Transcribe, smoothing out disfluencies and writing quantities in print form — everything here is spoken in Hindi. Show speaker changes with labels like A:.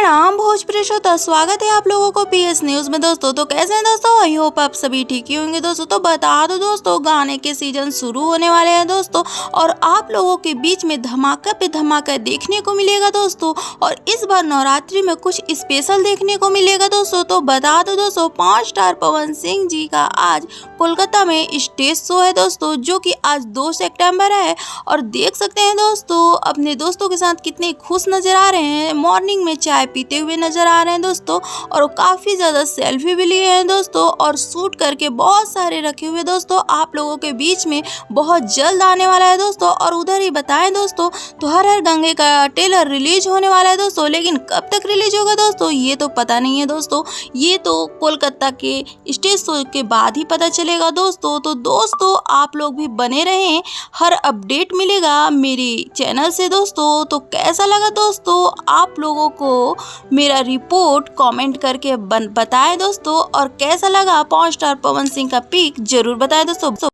A: प्रणाम भोजपुरी श्रोता, स्वागत है आप लोगों को पीएस न्यूज में। दोस्तों तो कैसे हैं दोस्तों, आई होप आप सभी ठीक ही होंगे। दोस्तों तो बता दो दोस्तों, गाने के सीजन शुरू होने वाले हैं दोस्तों, और आप लोगों के बीच में धमाका पे धमाका देखने को मिलेगा दोस्तों। और इस बार नवरात्रि में कुछ स्पेशल देखने को मिलेगा दोस्तों। तो बता दो दोस्तों, 5 स्टार पवन सिंह जी का आज कोलकाता में स्टेज शो है दोस्तों, जो कि आज 2 सितंबर है। और देख सकते हैं दोस्तों, अपने दोस्तों के साथ कितने खुश नजर आ रहे हैं। मॉर्निंग में चाय पीते हुए नजर आ रहे हैं दोस्तों, और काफी ज्यादा सेल्फी भी लिए हैं दोस्तों, और शूट करके बहुत सारे रखे हुए दोस्तों आप लोगों के बीच में बहुत जल्द आने वाला है दोस्तों। और उधर ही बताएं दोस्तों, तो हर हर गंगे का ट्रेलर रिलीज होने वाला है दोस्तों, लेकिन कब तक रिलीज होगा दोस्तों ये तो पता नहीं है दोस्तों। ये तो कोलकाता के स्टेज शो के बाद ही पता चलेगा दोस्तों। तो दोस्तों आप लोग भी बने रहें, हर अपडेट मिलेगा मेरे चैनल से दोस्तों। तो कैसा लगा दोस्तों आप लोगों को मेरा रिपोर्ट कमेंट करके बताएं दोस्तों, और कैसा लगा 5 स्टार पवन सिंह का पिक जरूर बताएं दोस्तों।